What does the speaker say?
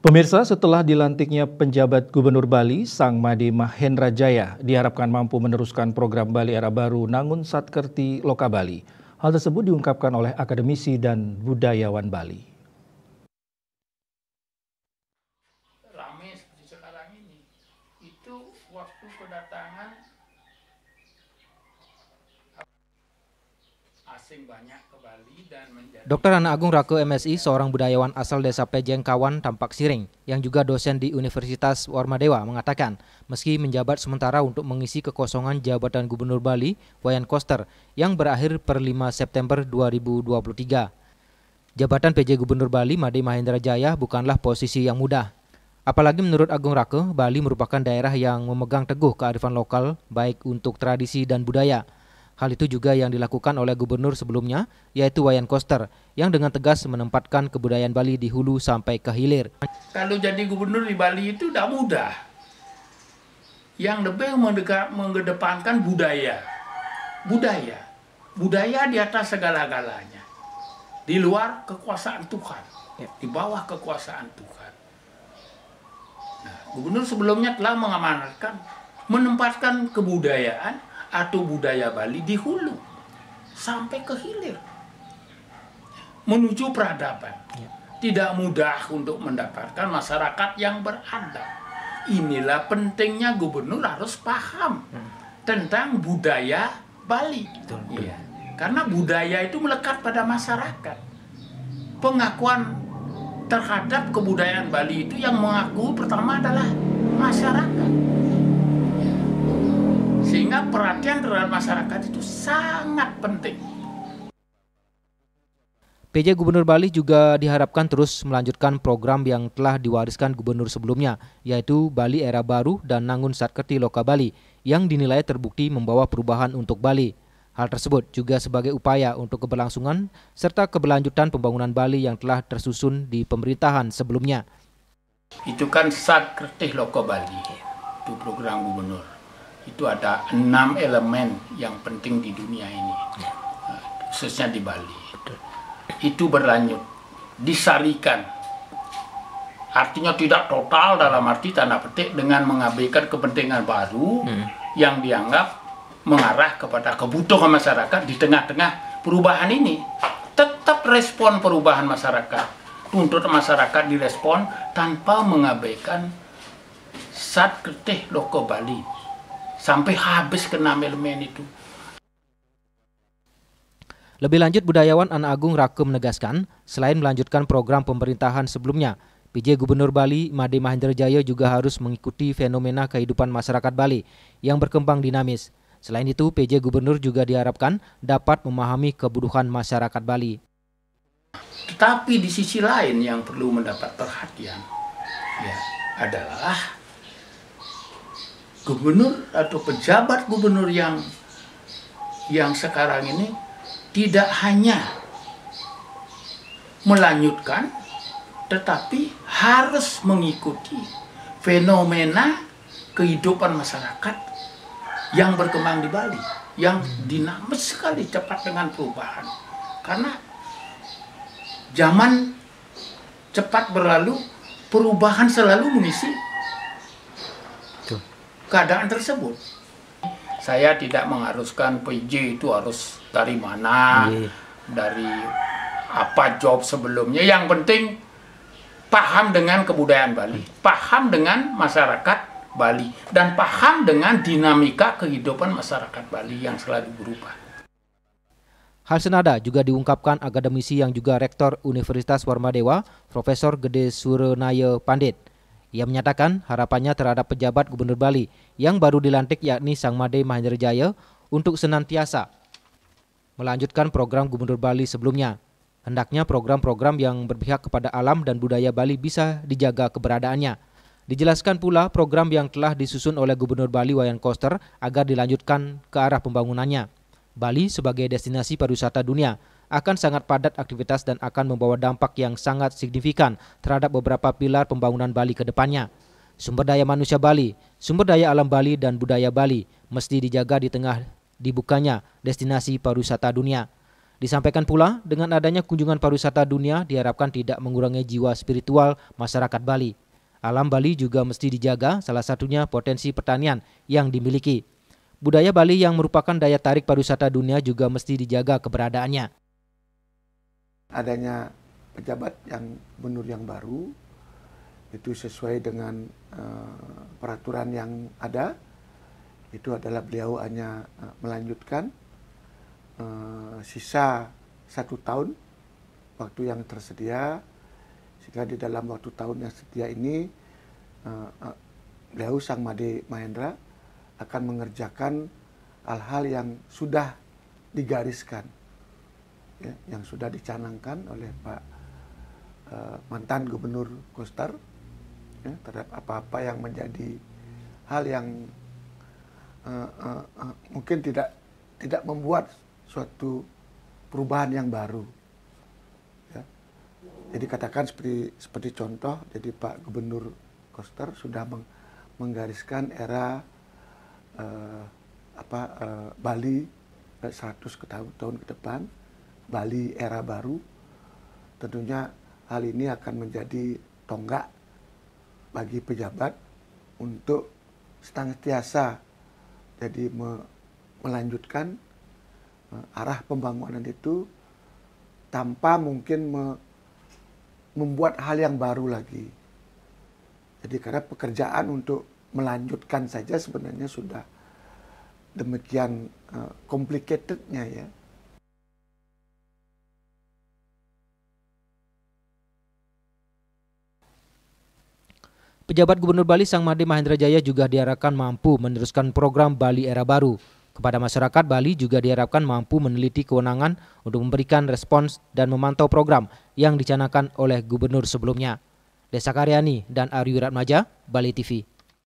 Pemirsa, setelah dilantiknya penjabat Gubernur Bali, Sang Made Mahendra Jaya diharapkan mampu meneruskan program Bali Era Baru Nangun Satkerti Loka Bali. Hal tersebut diungkapkan oleh akademisi dan budayawan Bali. Ramai seperti sekarang ini, itu waktu kedatangan asing banyak ke Bali dan menjadi... Dr. Ana Agung Rake MSI, seorang budayawan asal desa Pejengkawan, Tampak Siring, yang juga dosen di Universitas Warmadewa, mengatakan meski menjabat sementara untuk mengisi kekosongan jabatan Gubernur Bali, Wayan Koster, yang berakhir per 5 September 2023. Jabatan PJ Gubernur Bali, Made Mahendra Jaya, bukanlah posisi yang mudah. Apalagi menurut Agung Rake, Bali merupakan daerah yang memegang teguh kearifan lokal, baik untuk tradisi dan budaya. Hal itu juga yang dilakukan oleh gubernur sebelumnya, yaitu Wayan Koster, yang dengan tegas menempatkan kebudayaan Bali di hulu sampai ke hilir. Kalau jadi gubernur di Bali itu tidak mudah. Yang lebih mengedepankan budaya. Budaya di atas segala-galanya. Di luar kekuasaan Tuhan. Di bawah kekuasaan Tuhan. Nah, gubernur sebelumnya telah menempatkan kebudayaan atau budaya Bali di hulu sampai ke hilir menuju peradaban. Tidak mudah untuk mendapatkan masyarakat yang beradab. Inilah pentingnya gubernur harus paham tentang budaya Bali. Iya. Karena budaya itu melekat pada masyarakat. Pengakuan terhadap kebudayaan Bali itu yang mengaku pertama adalah masyarakat. Sehingga perhatian terhadap masyarakat itu sangat penting. PJ Gubernur Bali juga diharapkan terus melanjutkan program yang telah diwariskan gubernur sebelumnya, yaitu Bali Era Baru dan Nangun Satkerti Loka Bali, yang dinilai terbukti membawa perubahan untuk Bali. Hal tersebut juga sebagai upaya untuk keberlangsungan serta keberlanjutan pembangunan Bali yang telah tersusun di pemerintahan sebelumnya. Itu kan Satkerti Loka Bali, itu program gubernur. Itu ada 6 elemen yang penting di dunia ini, khususnya di Bali. Itu berlanjut, disarikan. Artinya tidak total dalam arti tanda petik dengan mengabaikan kepentingan baru yang dianggap mengarah kepada kebutuhan masyarakat di tengah-tengah perubahan ini. Tetap respon perubahan masyarakat, tuntut masyarakat direspon tanpa mengabaikan Satkerti Loka Bali. Sampai habis ke 6 elemen itu. Lebih lanjut, budayawan Ana Agung Rake menegaskan, selain melanjutkan program pemerintahan sebelumnya, PJ Gubernur Bali, Made Mahendra Jaya juga harus mengikuti fenomena kehidupan masyarakat Bali yang berkembang dinamis. Selain itu, PJ Gubernur juga diharapkan dapat memahami kebutuhan masyarakat Bali. Tetapi di sisi lain yang perlu mendapat perhatian adalah gubernur atau pejabat gubernur yang sekarang ini tidak hanya melanjutkan, tetapi harus mengikuti fenomena kehidupan masyarakat yang berkembang di Bali, yang dinamis sekali, cepat dengan perubahan. Karena zaman cepat berlalu, perubahan selalu mengisi keadaan tersebut. Saya tidak mengharuskan PJ itu harus dari mana, dari apa job sebelumnya. Yang penting paham dengan kebudayaan Bali, paham dengan masyarakat Bali, dan paham dengan dinamika kehidupan masyarakat Bali yang selalu berubah. Hal senada juga diungkapkan akademisi yang juga rektor Universitas Warmadewa, Profesor Gede Surenaya Pandit. Ia menyatakan harapannya terhadap pejabat Gubernur Bali yang baru dilantik, yakni Sang Made Mahendra Jaya, untuk senantiasa melanjutkan program Gubernur Bali sebelumnya. Hendaknya program-program yang berpihak kepada alam dan budaya Bali bisa dijaga keberadaannya. Dijelaskan pula program yang telah disusun oleh Gubernur Bali Wayan Koster agar dilanjutkan ke arah pembangunannya. Bali sebagai destinasi pariwisata dunia akan sangat padat aktivitas dan akan membawa dampak yang sangat signifikan terhadap beberapa pilar pembangunan Bali ke depannya. Sumber daya manusia Bali, sumber daya alam Bali dan budaya Bali mesti dijaga di tengah dibukanya destinasi pariwisata dunia. Disampaikan pula, dengan adanya kunjungan pariwisata dunia diharapkan tidak mengurangi jiwa spiritual masyarakat Bali. Alam Bali juga mesti dijaga, salah satunya potensi pertanian yang dimiliki. Budaya Bali yang merupakan daya tarik pariwisata dunia juga mesti dijaga keberadaannya. Adanya pejabat gubernur yang baru, itu sesuai dengan peraturan yang ada, itu adalah beliau hanya melanjutkan sisa 1 tahun waktu yang tersedia, sehingga di dalam waktu tahun yang sedia ini beliau Sang Made Mahendra akan mengerjakan hal-hal yang sudah digariskan, ya, yang sudah dicanangkan oleh Pak mantan Gubernur Koster, ya, terhadap apa-apa yang menjadi hal yang mungkin tidak membuat suatu perubahan yang baru. Ya. Jadi katakan seperti contoh, jadi Pak Gubernur Koster sudah menggariskan era Bali 100 tahun ke depan, Bali era baru. Tentunya hal ini akan menjadi tonggak bagi pejabat untuk senantiasa jadi melanjutkan arah pembangunan itu tanpa mungkin membuat hal yang baru lagi. Jadi karena pekerjaan untuk melanjutkan saja sebenarnya sudah demikian complicated-nya, ya. Pejabat Gubernur Bali Sang Made Mahendra Jaya juga diharapkan mampu meneruskan program Bali Era Baru. Kepada masyarakat Bali juga diharapkan mampu meneliti kewenangan untuk memberikan respons dan memantau program yang dicanangkan oleh gubernur sebelumnya. Desa Karyani dan Aryu Ratmaja, Bali TV.